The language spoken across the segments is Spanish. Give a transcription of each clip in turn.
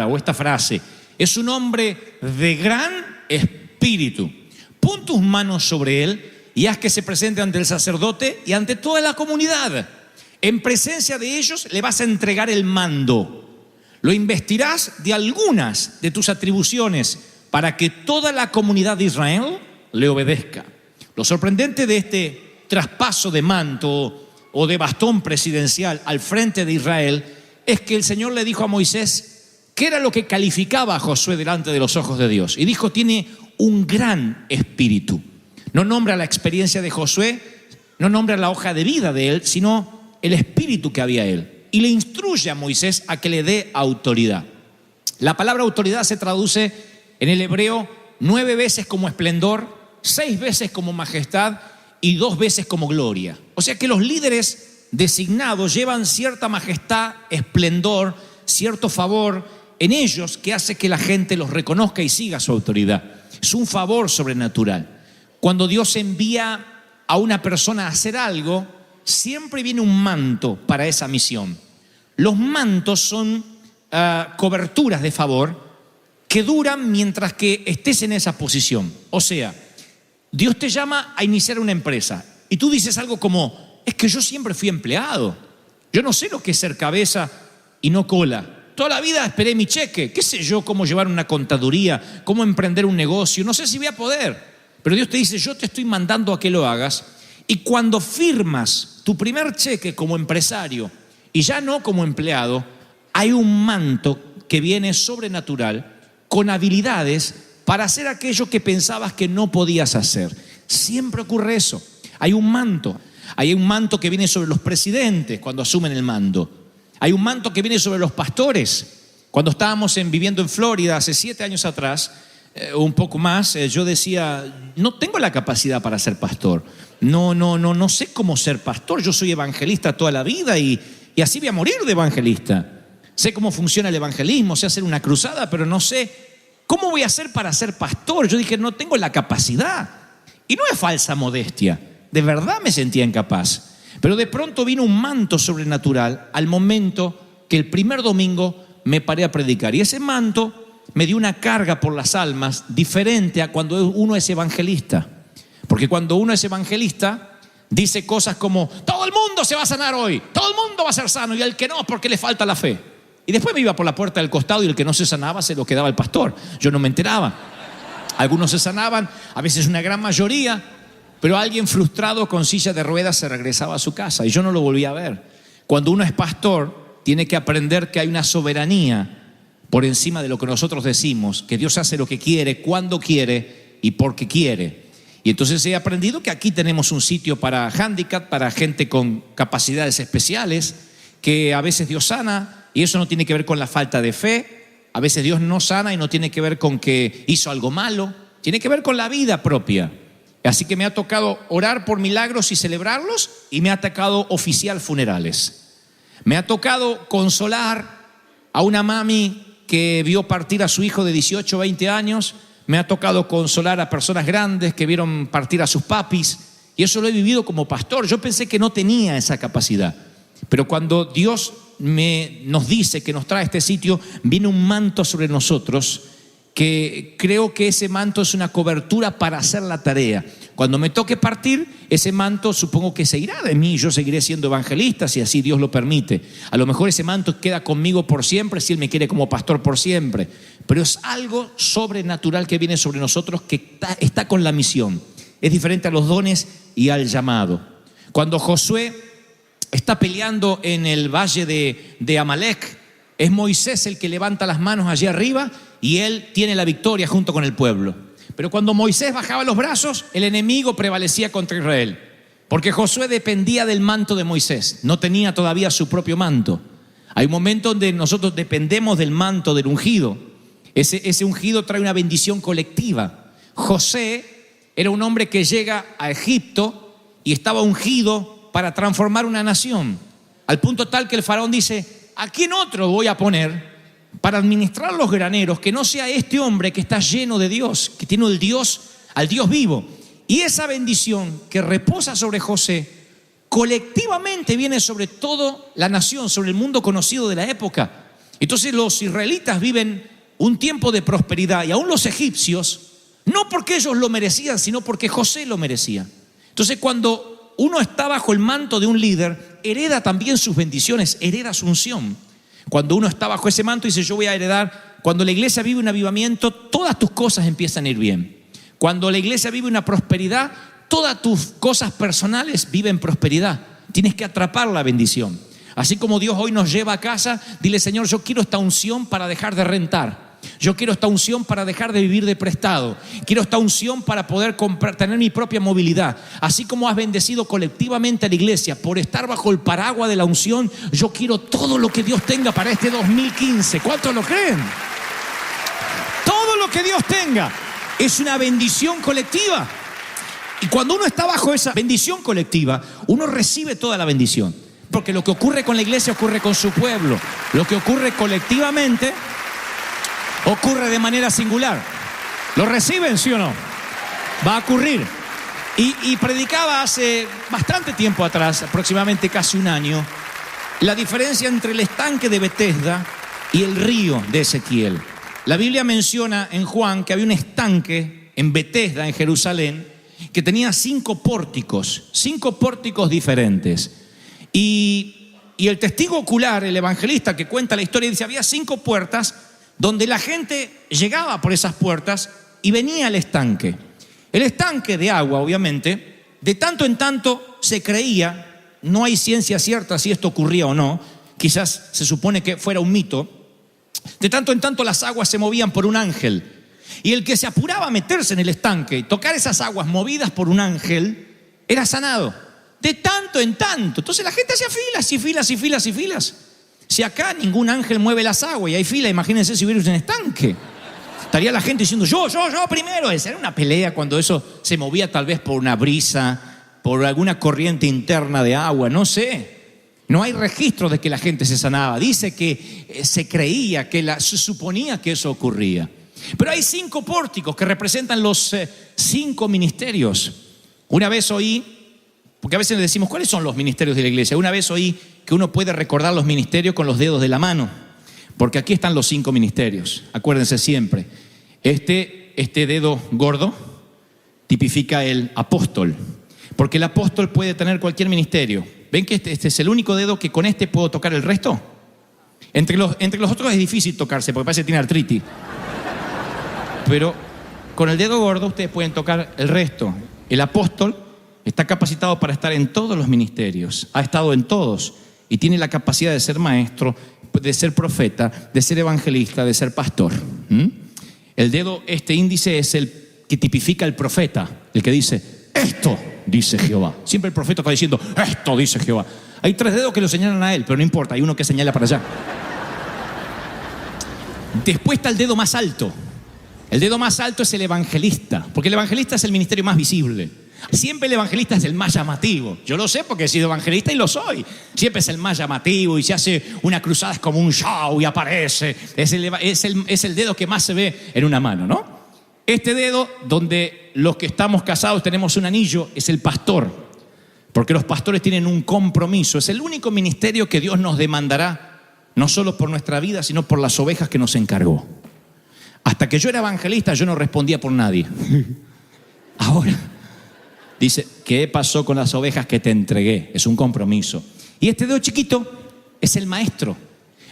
o esta frase: es un hombre de gran espíritu. Pon tus manos sobre él y haz que se presente ante el sacerdote y ante toda la comunidad. En presencia de ellos le vas a entregar el mando. Lo investirás de algunas de tus atribuciones para que toda la comunidad de Israel le obedezca. Lo sorprendente de este traspaso de manto o de bastón presidencial al frente de Israel es que el Señor le dijo a Moisés qué era lo que calificaba a Josué delante de los ojos de Dios. Y dijo: tiene un gran espíritu. No nombra la experiencia de Josué, no nombra la hoja de vida de él, sino el espíritu que había en él. Y le instruye a Moisés a que le dé autoridad. La palabra autoridad se traduce en el hebreo 9 veces como esplendor, 6 veces como majestad y 2 veces como gloria. O sea que los líderes designados llevan cierta majestad, esplendor, cierto favor en ellos que hace que la gente los reconozca y siga su autoridad. Es un favor sobrenatural. Cuando Dios envía a una persona a hacer algo, siempre viene un manto para esa misión. Los mantos son coberturas de favor que duran mientras que estés en esa posición. O sea, Dios te llama a iniciar una empresa y tú dices algo como: es que yo siempre fui empleado, yo no sé lo que es ser cabeza y no cola. Toda la vida esperé mi cheque, qué sé yo cómo llevar una contaduría, cómo emprender un negocio, no sé si voy a poder. Pero Dios te dice: yo te estoy mandando a que lo hagas. Y cuando firmas tu primer cheque como empresario y ya no como empleado, hay un manto que viene sobrenatural con habilidades para hacer aquello que pensabas que no podías hacer. Siempre ocurre eso. Hay un manto que viene sobre los presidentes cuando asumen el mando. Hay un manto que viene sobre los pastores. Cuando estábamos viviendo en Florida hace 7 años atrás, un poco más, yo decía: no tengo la capacidad para ser pastor. No sé cómo ser pastor. Yo soy evangelista toda la vida y así voy a morir de evangelista. Sé cómo funciona el evangelismo, sé hacer una cruzada, pero no sé cómo voy a hacer para ser pastor. Yo dije: no tengo la capacidad. Y no es falsa modestia, de verdad me sentía incapaz. Pero de pronto vino un manto sobrenatural al momento que el primer domingo me paré a predicar. Y ese manto me dio una carga por las almas diferente a cuando uno es evangelista. Porque cuando uno es evangelista dice cosas como: todo el mundo se va a sanar hoy, todo el mundo va a ser sano, y el que no es porque le falta la fe. Y después me iba por la puerta del costado y el que no se sanaba se lo quedaba el pastor. Yo no me enteraba. Algunos se sanaban, a veces una gran mayoría, pero alguien frustrado con silla de ruedas se regresaba a su casa y yo no lo volví a ver. Cuando uno es pastor, tiene que aprender que hay una soberanía por encima de lo que nosotros decimos, que Dios hace lo que quiere, cuando quiere y porque quiere. Y entonces he aprendido que aquí tenemos un sitio para handicap, para gente con capacidades especiales, que a veces Dios sana, y eso no tiene que ver con la falta de fe. A veces Dios no sana y no tiene que ver con que hizo algo malo, tiene que ver con la vida propia. Así que me ha tocado orar por milagros y celebrarlos, y me ha tocado oficiar funerales. Me ha tocado consolar a una mami que vio partir a su hijo de 18 o 20 años. Me ha tocado consolar a personas grandes que vieron partir a sus papis. Y eso lo he vivido como pastor. Yo pensé que no tenía esa capacidad. Pero cuando Dios nos dice que nos trae a este sitio, viene un manto sobre nosotros que creo que ese manto es una cobertura para hacer la tarea. Cuando me toque partir, ese manto supongo que se irá de mí. Yo seguiré siendo evangelista si así Dios lo permite. A lo mejor ese manto queda conmigo por siempre si Él me quiere como pastor por siempre. Pero es algo sobrenatural que viene sobre nosotros que está con la misión. Es diferente a los dones y al llamado. Cuando Josué está peleando en el valle de Amalek, es Moisés el que levanta las manos allí arriba y él tiene la victoria junto con el pueblo. Pero cuando Moisés bajaba los brazos, el enemigo prevalecía contra Israel, porque Josué dependía del manto de Moisés, no tenía todavía su propio manto. Hay un momento donde nosotros dependemos del manto del ungido. Ese ungido trae una bendición colectiva. José era un hombre que llega a Egipto y estaba ungido para transformar una nación, al punto tal que el faraón dice: ¿a quién otro voy a poner para administrar los graneros que no sea este hombre que está lleno de Dios, que tiene al Dios vivo? Y esa bendición que reposa sobre José colectivamente viene sobre toda la nación, sobre el mundo conocido de la época. Entonces los israelitas viven un tiempo de prosperidad y aún los egipcios, no porque ellos lo merecían, sino porque José lo merecía. Entonces cuando uno está bajo el manto de un líder, hereda también sus bendiciones, hereda su unción. Cuando uno está bajo ese manto, dice: yo voy a heredar. Cuando la iglesia vive un avivamiento, todas tus cosas empiezan a ir bien. Cuando la iglesia vive una prosperidad, todas tus cosas personales viven prosperidad. Tienes que atrapar la bendición. Así como Dios hoy nos lleva a casa, dile: Señor, yo quiero esta unción para dejar de rentar. Yo quiero esta unción para dejar de vivir de prestado. Quiero esta unción para poder tener mi propia movilidad. Así como has bendecido colectivamente a la iglesia por estar bajo el paraguas de la unción, yo quiero todo lo que Dios tenga para este 2015. ¿Cuántos lo creen? Todo lo que Dios tenga es una bendición colectiva. Y cuando uno está bajo esa bendición colectiva, uno recibe toda la bendición. Porque lo que ocurre con la iglesia ocurre con su pueblo. Lo que ocurre colectivamente ocurre de manera singular. ¿Lo reciben, sí o no? Va a ocurrir. Y predicaba hace bastante tiempo atrás, aproximadamente casi un año, la diferencia entre el estanque de Betesda y el río de Ezequiel. La Biblia menciona en Juan que había un estanque en Betesda, en Jerusalén, que tenía 5 pórticos diferentes. Y el testigo ocular, el evangelista que cuenta la historia, dice: había 5 puertas donde la gente llegaba por esas puertas y venía al estanque. El estanque de agua, obviamente, de tanto en tanto se creía, no hay ciencia cierta si esto ocurría o no, quizás se supone que fuera un mito, de tanto en tanto las aguas se movían por un ángel. Y el que se apuraba a meterse en el estanque y tocar esas aguas movidas por un ángel era sanado. De tanto en tanto. Entonces la gente hacía filas y filas y filas y filas. Si acá ningún ángel mueve las aguas y hay fila, imagínense si hubiera un estanque. Estaría la gente diciendo: yo primero. Esa era una pelea cuando eso se movía tal vez por una brisa, por alguna corriente interna de agua, no sé. No hay registro de que la gente se sanaba. Dice que se creía, se suponía que eso ocurría. Pero hay 5 pórticos que representan los 5 ministerios. Una vez oí, porque a veces decimos: ¿cuáles son los ministerios de la iglesia? Una vez oí que uno puede recordar los ministerios con los dedos de la mano, porque aquí están los 5 ministerios. Acuérdense siempre, este dedo gordo tipifica el apóstol, porque el apóstol puede tener cualquier ministerio. ¿Ven que este es el único dedo que con este puedo tocar el resto? Entre los otros es difícil tocarse, porque parece que tiene artritis. Pero con el dedo gordo ustedes pueden tocar el resto. El apóstol está capacitado para estar en todos los ministerios, ha estado en todos y tiene la capacidad de ser maestro, de ser profeta, de ser evangelista, de ser pastor. El dedo índice es el que tipifica el profeta, el que dice: esto dice Jehová. Siempre el profeta está diciendo: esto dice Jehová. Hay 3 dedos que lo señalan a él, pero no importa, hay uno que señala para allá. Después está el dedo más alto. El dedo más alto es el evangelista, porque el evangelista es el ministerio más visible. Siempre el evangelista es el más llamativo. Yo lo sé porque he sido evangelista y lo soy. Siempre es el más llamativo y se hace una cruzada, es como un show y aparece. Es el dedo que más se ve en una mano, ¿no? Este dedo, donde los que estamos casados tenemos un anillo, es el pastor. Porque los pastores tienen un compromiso. Es el único ministerio que Dios nos demandará, no solo por nuestra vida, sino por las ovejas que nos encargó. Hasta que yo era evangelista, yo no respondía por nadie. Ahora dice: ¿qué pasó con las ovejas que te entregué? Es un compromiso. Y este dedo chiquito es el maestro,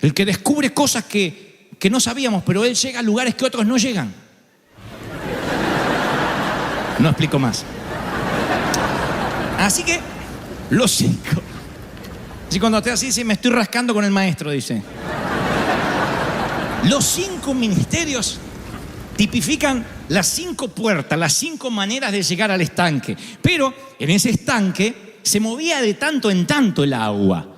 el que descubre cosas que no sabíamos, pero él llega a lugares que otros no llegan. No explico más. Así que los 5. Así cuando esté así, dice: me estoy rascando con el maestro, dice. Los 5 ministerios tipifican las 5 puertas, las 5 maneras de llegar al estanque. Pero en ese estanque se movía de tanto en tanto el agua.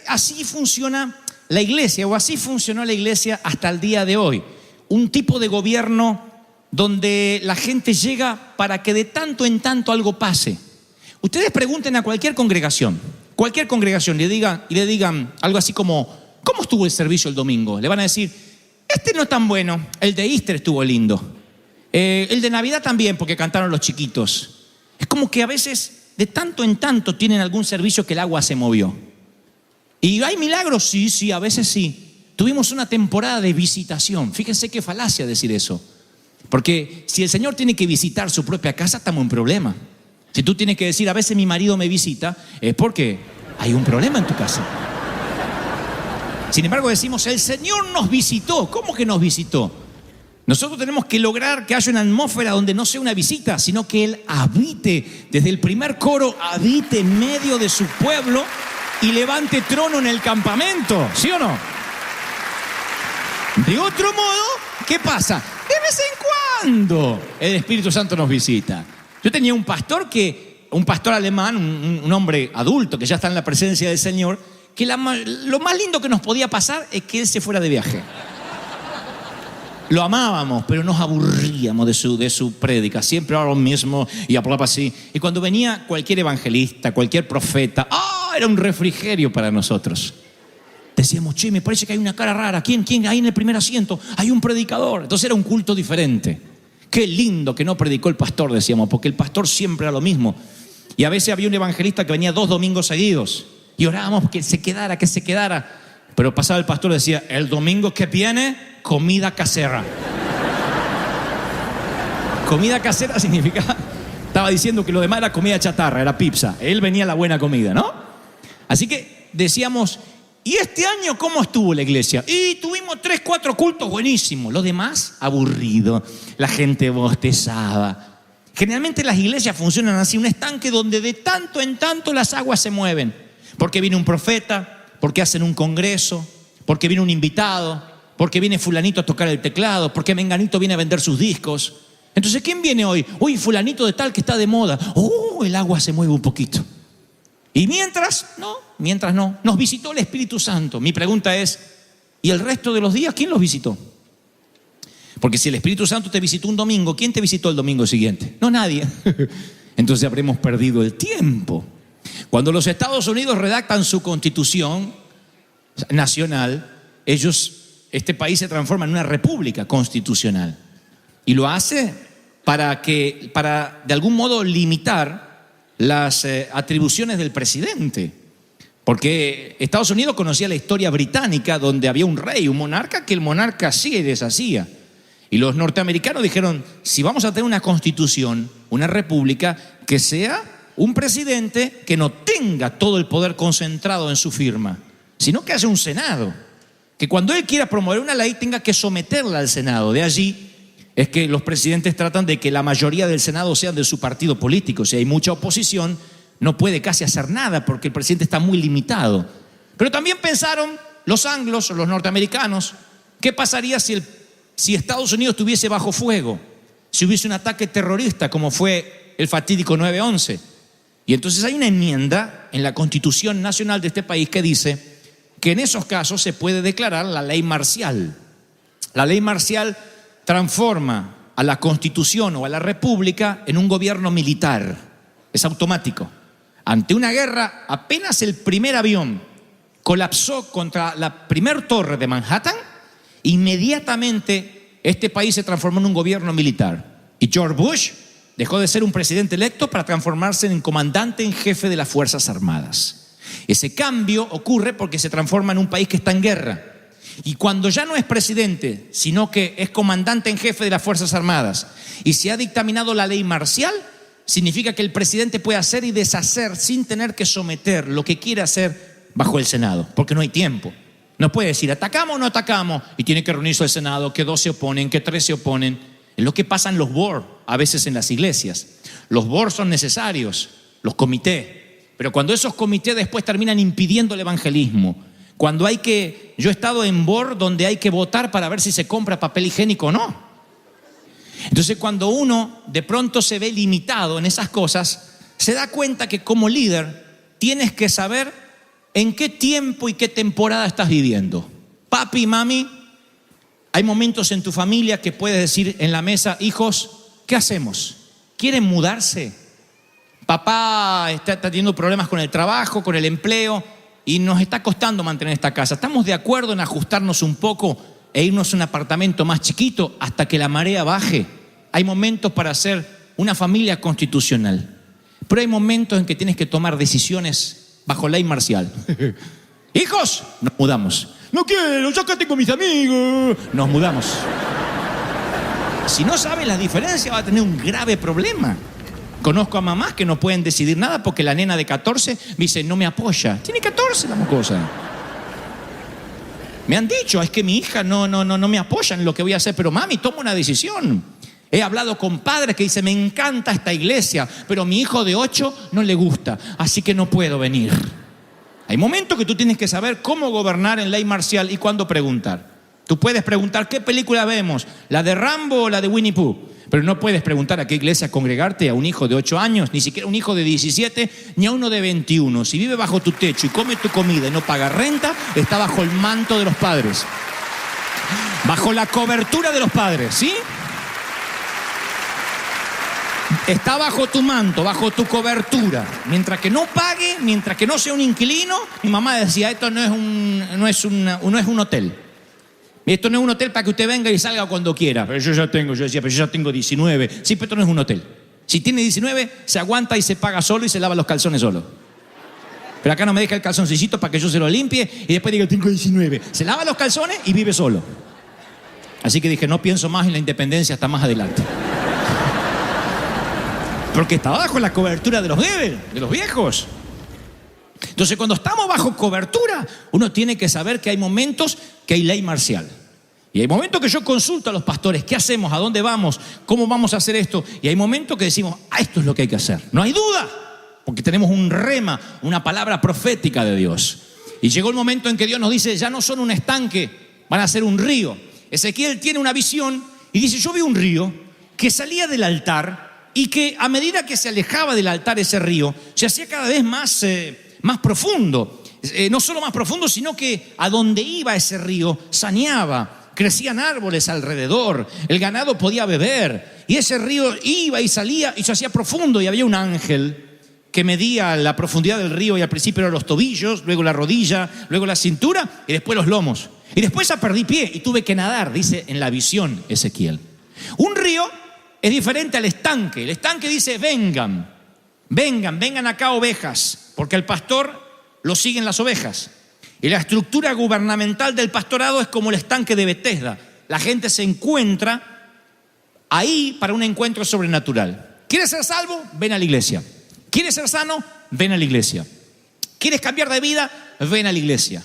Así funciona la iglesia, o así funcionó la iglesia hasta el día de hoy. Un tipo de gobierno donde la gente llega para que de tanto en tanto algo pase. Ustedes pregunten a cualquier congregación, le digan algo así como: ¿cómo estuvo el servicio el domingo? Le van a decir: este no es tan bueno, el de Easter estuvo lindo. El de Navidad también, porque cantaron los chiquitos. Es como que a veces, de tanto en tanto, tienen algún servicio que el agua se movió. ¿Y hay milagros? Sí, a veces sí. tuvimos una temporada de visitación. Fíjense qué falacia decir eso. Porque si el Señor tiene que visitar su propia casa, estamos en problema. Si tú tienes que decir, a veces mi marido me visita, es porque hay un problema en tu casa. Sin embargo, decimos, el Señor nos visitó. ¿Cómo que nos visitó? Nosotros tenemos que lograr que haya una atmósfera donde no sea una visita, sino que Él habite, desde el primer coro, habite en medio de su pueblo y levante trono en el campamento. ¿Sí o no? De otro modo, ¿qué pasa? De vez en cuando el Espíritu Santo nos visita. Yo tenía un pastor alemán, un hombre adulto que ya está en la presencia del Señor, que lo más lindo que nos podía pasar es que él se fuera de viaje. Lo amábamos, pero nos aburríamos de su prédica. Siempre era lo mismo y hablaba así. Y cuando venía cualquier evangelista, cualquier profeta, era un refrigerio para nosotros. Decíamos, che, me parece que hay una cara rara. ¿Quién? Ahí en el primer asiento hay un predicador. Entonces era un culto diferente. Qué lindo que no predicó el pastor, decíamos, porque el pastor siempre era lo mismo. Y a veces había un evangelista que venía 2 domingos seguidos. Y orábamos que se quedara. Pero pasaba el pastor y decía, el domingo que viene, comida casera. Comida casera significaba, estaba diciendo que lo demás era comida chatarra, era pizza. Él venía la buena comida, ¿no? Así que decíamos, ¿y este año cómo estuvo la iglesia? Y tuvimos 3, 4 cultos buenísimos. Los demás, aburrido. La gente bostezaba. Generalmente las iglesias funcionan así, un estanque donde de tanto en tanto las aguas se mueven. Porque viene un profeta, porque hacen un congreso, porque viene un invitado, porque viene fulanito a tocar el teclado, porque menganito viene a vender sus discos. Entonces, ¿quién viene hoy? Uy, fulanito de tal que está de moda. El agua se mueve un poquito. Y mientras no, nos visitó el Espíritu Santo. Mi pregunta es, ¿y el resto de los días quién los visitó? Porque si el Espíritu Santo te visitó un domingo, ¿quién te visitó el domingo siguiente? No, nadie. Entonces habremos perdido el tiempo. Cuando los Estados Unidos redactan su constitución nacional, este país se transforma en una república constitucional. Y lo hace para de algún modo limitar las atribuciones del presidente. Porque Estados Unidos conocía la historia británica donde había un rey, un monarca, que el monarca hacía y deshacía. Y los norteamericanos dijeron, si vamos a tener una constitución, una república, que sea un presidente que no tenga todo el poder concentrado en su firma, sino que haya un Senado, que cuando él quiera promover una ley tenga que someterla al Senado. De allí es que los presidentes tratan de que la mayoría del Senado sean de su partido político. Si hay mucha oposición, no puede casi hacer nada porque el presidente está muy limitado. Pero también pensaron los anglos, los norteamericanos, ¿qué pasaría si Estados Unidos estuviese bajo fuego? Si hubiese un ataque terrorista como fue el fatídico 9/11. Y entonces hay una enmienda en la Constitución Nacional de este país que dice que en esos casos se puede declarar la ley marcial. La ley marcial transforma a la Constitución o a la República en un gobierno militar. Es automático. Ante una guerra, apenas el primer avión colapsó contra la primer torre de Manhattan, inmediatamente este país se transformó en un gobierno militar. Y George Bush dejó de ser un presidente electo para transformarse en comandante en jefe de las Fuerzas Armadas. Ese cambio ocurre porque se transforma en un país que está en guerra. Y cuando ya no es presidente, sino que es comandante en jefe de las Fuerzas Armadas, y se ha dictaminado la ley marcial, significa que el presidente puede hacer y deshacer sin tener que someter lo que quiere hacer bajo el Senado, porque no hay tiempo. No puede decir, ¿atacamos o no atacamos? Y tiene que reunirse el Senado, que 2 se oponen, que 3 se oponen. Es lo que pasa en los boards, a veces en las iglesias. Los boards son necesarios, los comités. Pero cuando esos comités después terminan impidiendo el evangelismo, yo he estado en board donde hay que votar para ver si se compra papel higiénico o no. Entonces cuando uno de pronto se ve limitado en esas cosas, se da cuenta que como líder tienes que saber en qué tiempo y qué temporada estás viviendo. Papi, mami, hay momentos en tu familia que puedes decir en la mesa, hijos, ¿qué hacemos? ¿Quieren mudarse? Papá está teniendo problemas con el trabajo, con el empleo y nos está costando mantener esta casa. ¿Estamos de acuerdo en ajustarnos un poco e irnos a un apartamento más chiquito hasta que la marea baje? Hay momentos para ser una familia constitucional, pero hay momentos en que tienes que tomar decisiones bajo ley marcial. Hijos, nos mudamos. No quiero, yo acá tengo mis amigos. Nos mudamos. Si no sabes la diferencia, va a tener un grave problema. Conozco a mamás que no pueden decidir nada porque la nena de 14 me dice, no me apoya. Tiene 14 la mocosa. Me han dicho, es que mi hija no me apoya en lo que voy a hacer, pero mami, toma una decisión. He hablado con padres que dicen, me encanta esta iglesia, pero a mi hijo de 8 no le gusta, así que no puedo venir. Hay momentos que tú tienes que saber cómo gobernar en ley marcial y cuándo preguntar. Tú puedes preguntar qué película vemos, la de Rambo o la de Winnie Pooh, pero no puedes preguntar a qué iglesia congregarte a un hijo de 8 años, ni siquiera un hijo de 17, ni a uno de 21. Si vive bajo tu techo y come tu comida y no paga renta, está bajo el manto de los padres, bajo la cobertura de los padres, ¿sí? Está bajo tu manto, bajo tu cobertura. Mientras que no pague, mientras que no sea un inquilino, mi mamá decía, esto no es un hotel. Esto no es un hotel para que usted venga y salga cuando quiera. Pero yo decía, pero yo ya tengo 19. Sí, pero esto no es un hotel. Si tiene 19, se aguanta y se paga solo y se lava los calzones solo. Pero acá no me deja el calzoncillito para que yo se lo limpie y después diga, tengo 19. Se lava los calzones y vive solo. Así que dije, no pienso más en la independencia hasta más adelante. Porque está bajo la cobertura de los bebés, de los viejos. Entonces, cuando estamos bajo cobertura, uno tiene que saber que hay momentos que hay ley marcial. Y hay momentos que yo consulto a los pastores, ¿qué hacemos? ¿A dónde vamos? ¿Cómo vamos a hacer esto? Y hay momentos que decimos, esto es lo que hay que hacer. No hay duda, porque tenemos un rema, una palabra profética de Dios. Y llegó el momento en que Dios nos dice, ya no son un estanque, van a ser un río. Ezequiel tiene una visión y dice, yo vi un río que salía del altar y que a medida que se alejaba del altar ese río, se hacía cada vez más profundo. No solo más profundo, sino que a donde iba ese río saneaba, crecían árboles alrededor, el ganado podía beber, y ese río iba y salía y se hacía profundo, y había un ángel que medía la profundidad del río, y al principio eran los tobillos, luego la rodilla, luego la cintura y después los lomos. Y después ya perdí pie y tuve que nadar, dice en la visión Ezequiel. Un río es diferente al estanque. El estanque dice, vengan acá ovejas, porque el pastor lo siguen las ovejas. Y la estructura gubernamental del pastorado es como el estanque de Betesda. La gente se encuentra ahí para un encuentro sobrenatural. ¿Quieres ser salvo? Ven a la iglesia. ¿Quieres ser sano? Ven a la iglesia. ¿Quieres cambiar de vida? Ven a la iglesia.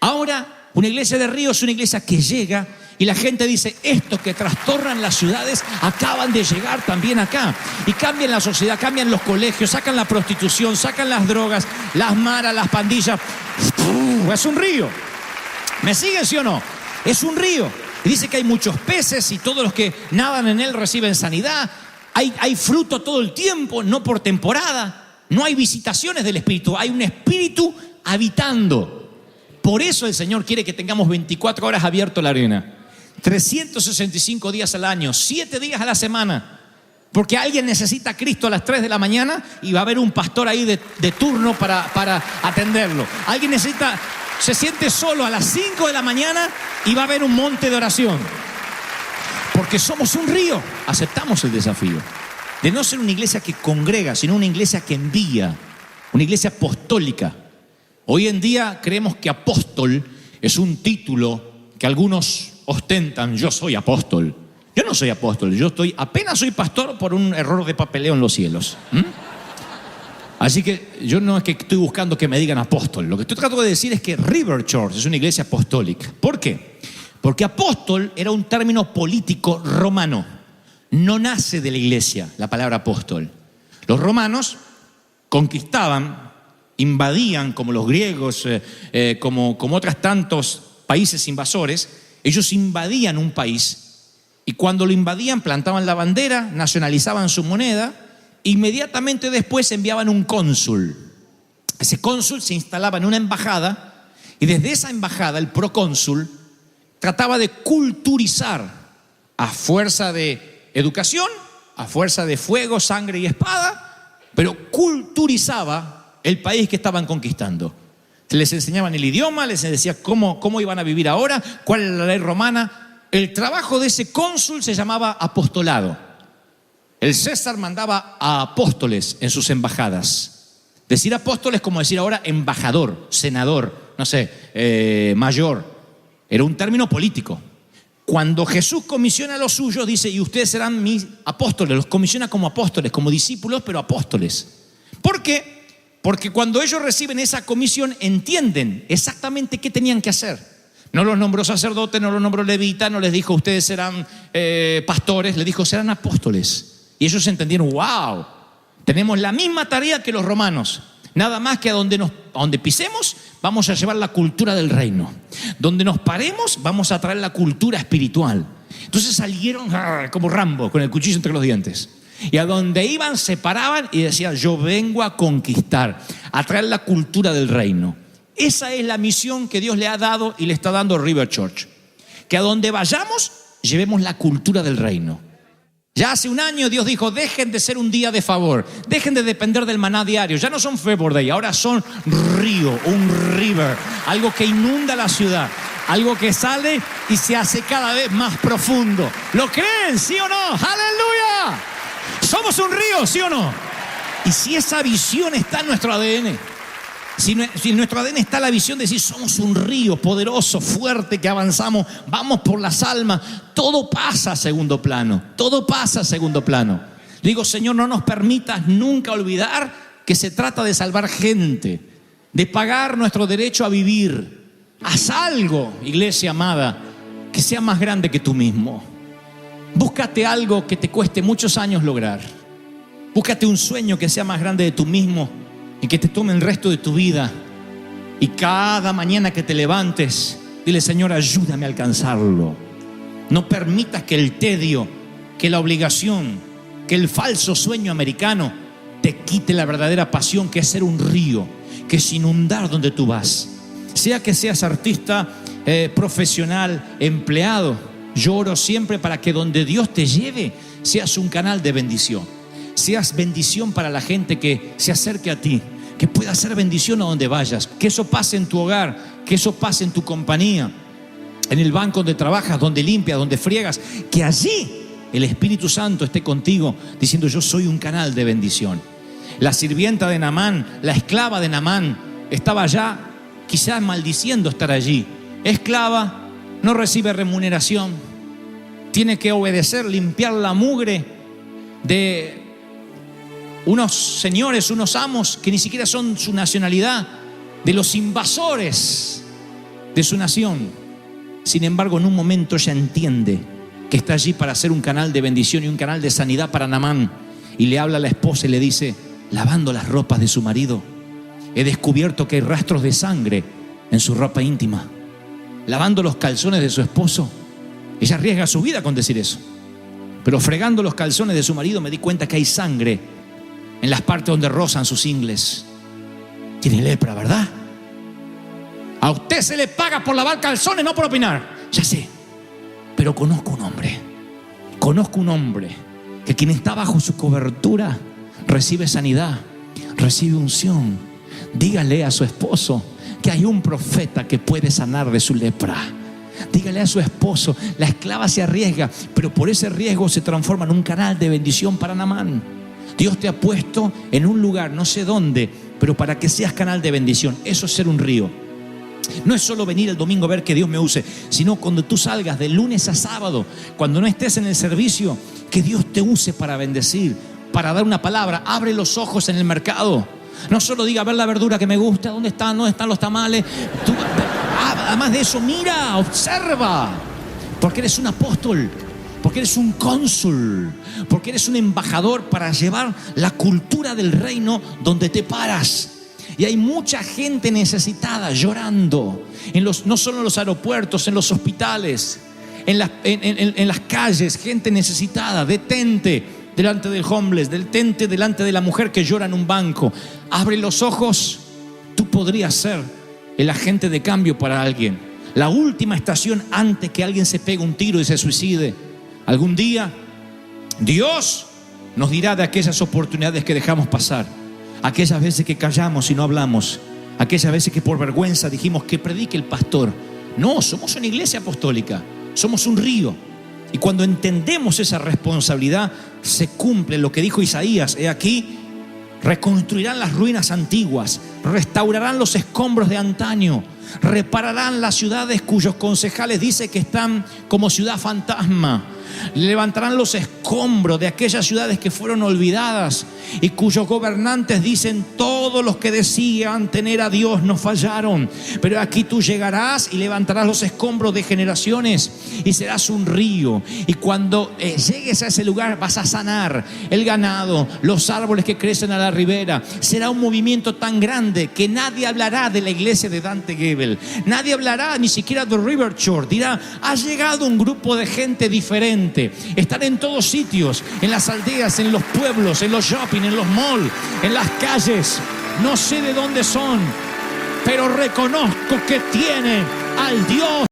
Ahora, una iglesia de Río es una iglesia que llega y la gente dice, estos que trastornan las ciudades acaban de llegar también acá. Y cambian la sociedad, cambian los colegios, sacan la prostitución, sacan las drogas, las maras, las pandillas. Es un río. ¿Me siguen, sí o no? Es un río. Y dice que hay muchos peces y todos los que nadan en él reciben sanidad. Hay fruto todo el tiempo, no por temporada. No hay visitaciones del Espíritu, hay un Espíritu habitando. Por eso el Señor quiere que tengamos 24 horas abierto la arena. 365 días al año, 7 días a la semana. Porque alguien necesita a Cristo a las 3 de la mañana y va a haber un pastor ahí de turno para atenderlo. Alguien se siente solo a las 5 de la mañana y va a haber un monte de oración. Porque somos un río. Aceptamos el desafío de no ser una iglesia que congrega, sino una iglesia que envía, una iglesia apostólica. Hoy en día creemos que apóstol es un título que algunos ostentan. Yo soy apóstol. Yo no soy apóstol, apenas soy pastor por un error de papeleo en los cielos. Así que yo no es que estoy buscando que me digan apóstol. Lo que estoy tratando de decir es que River Church es una iglesia apostólica. ¿Por qué? Porque apóstol era un término político romano. No nace de la iglesia la palabra apóstol. Los romanos conquistaban, invadían, como los griegos, como otros tantos países invasores. Ellos invadían un país y cuando lo invadían plantaban la bandera, nacionalizaban su moneda, inmediatamente después enviaban un cónsul. Ese cónsul se instalaba en una embajada y desde esa embajada el procónsul trataba de culturizar a fuerza de educación, a fuerza de fuego, sangre y espada, pero culturizaba el país que estaban conquistando. Les enseñaban el idioma, les decía cómo iban a vivir ahora, cuál era la ley romana. El trabajo de ese cónsul se llamaba apostolado. El César mandaba a apóstoles en sus embajadas. Decir apóstoles es como decir ahora embajador, senador, no sé, mayor. Era un término político. Cuando Jesús comisiona a los suyos, dice, y ustedes serán mis apóstoles. Los comisiona como apóstoles, como discípulos, pero apóstoles. ¿Por qué? Porque cuando ellos reciben esa comisión, entienden exactamente qué tenían que hacer. No los nombró sacerdotes, no los nombró levitas, no les dijo, ustedes serán pastores, les dijo, serán apóstoles. Y ellos entendieron, wow, tenemos la misma tarea que los romanos. Nada más que a donde pisemos, vamos a llevar la cultura del reino. Donde nos paremos, vamos a traer la cultura espiritual. Entonces salieron como Rambo, con el cuchillo entre los dientes. Y a donde iban, se paraban y decían, yo vengo a conquistar, a traer la cultura del reino. Esa es la misión que Dios le ha dado y le está dando a River Church. Que a donde vayamos, llevemos la cultura del reino. Ya hace un año Dios dijo, dejen de ser un día de favor, dejen de depender del maná diario. Ya no son Favor Day, ahora son río, un river, algo que inunda la ciudad, algo que sale y se hace cada vez más profundo. ¿Lo creen, sí o no? ¡Aleluya! Somos un río, ¿sí o no? Y si esa visión está en nuestro ADN, si en nuestro ADN está la visión de decir somos un río poderoso, fuerte, que avanzamos, vamos por las almas, todo pasa a segundo plano, todo pasa a segundo plano. Digo, Señor, no nos permitas nunca olvidar que se trata de salvar gente, de pagar nuestro derecho a vivir. Haz algo, iglesia amada, que sea más grande que tú mismo. Búscate algo que te cueste muchos años lograr. Búscate un sueño que sea más grande de tú mismo y que te tome el resto de tu vida. Y cada mañana que te levantes, dile, Señor, ayúdame a alcanzarlo. No permitas que el tedio, que la obligación, que el falso sueño americano te quite la verdadera pasión, que es ser un río, que es inundar donde tú vas. Sea que seas artista, profesional, empleado, yo oro siempre para que donde Dios te lleve seas un canal de bendición. Seas bendición para la gente que se acerque a ti, que pueda ser bendición a donde vayas, que eso pase en tu hogar, que eso pase en tu compañía, en el banco donde trabajas, donde limpias, donde friegas, que allí el Espíritu Santo esté contigo diciendo, yo soy un canal de bendición. La sirvienta de Naamán, la esclava de Naamán, estaba allá quizás maldiciendo estar allí. Esclava, no recibe remuneración, tiene que obedecer, limpiar la mugre de unos señores, unos amos que ni siquiera son su nacionalidad, de los invasores de su nación. Sin embargo, en un momento ella entiende que está allí para ser un canal de bendición y un canal de sanidad para Naamán. Y le habla a la esposa y le dice, lavando las ropas de su marido, he descubierto que hay rastros de sangre en su ropa íntima. Lavando los calzones de su esposo, ella arriesga su vida con decir eso. Pero fregando los calzones de su marido me di cuenta que hay sangre en las partes donde rozan sus ingles. Tiene lepra, ¿verdad? A usted se le paga por lavar calzones, no por opinar. Ya sé, pero conozco un hombre que quien está bajo su cobertura recibe sanidad, recibe unción. Dígale a su esposo que hay un profeta que puede sanar de su lepra. Dígale a su esposo, la esclava se arriesga, pero por ese riesgo se transforma en un canal de bendición para Naamán. Dios te ha puesto en un lugar, no sé dónde, pero para que seas canal de bendición. Eso es ser un río. No es solo venir el domingo a ver que Dios me use, sino cuando tú salgas de lunes a sábado, cuando no estés en el servicio, que Dios te use para bendecir, para dar una palabra. Abre los ojos en el mercado. No solo diga, a ver la verdura que me gusta, ¿dónde están? ¿Dónde están los tamales? Además de eso, mira, observa, porque eres un apóstol, porque eres un cónsul, porque eres un embajador para llevar la cultura del reino donde te paras. Y hay mucha gente necesitada llorando, no solo en los aeropuertos, en los hospitales, en las calles, gente necesitada. Detente delante del homeless, detente delante de la mujer que llora en un banco. Abre los ojos, tú podrías ser el agente de cambio para alguien. La última estación antes que alguien se pegue un tiro y se suicide. Algún día Dios nos dirá de aquellas oportunidades que dejamos pasar, aquellas veces que callamos y no hablamos, aquellas veces que por vergüenza dijimos que predique el pastor. No, somos una iglesia apostólica, somos un río. Y cuando entendemos esa responsabilidad, se cumple lo que dijo Isaías: he aquí, reconstruirán las ruinas antiguas, restaurarán los escombros de antaño, repararán las ciudades cuyos concejales dice que están como ciudad fantasma. Levantarán los escombros de aquellas ciudades que fueron olvidadas y cuyos gobernantes dicen: todos los que decían tener a Dios no fallaron. Pero aquí tú llegarás y levantarás los escombros de generaciones y serás un río. Y cuando llegues a ese lugar vas a sanar el ganado, los árboles que crecen a la ribera. Será un movimiento tan grande que nadie hablará de la iglesia de Dante Gebel. Nadie hablará ni siquiera de River Church. Dirá: ha llegado un grupo de gente diferente. Están en todos sitios, en las aldeas, en los pueblos, en los shopping, en los malls, en las calles. No sé de dónde son, pero reconozco que tienen al Dios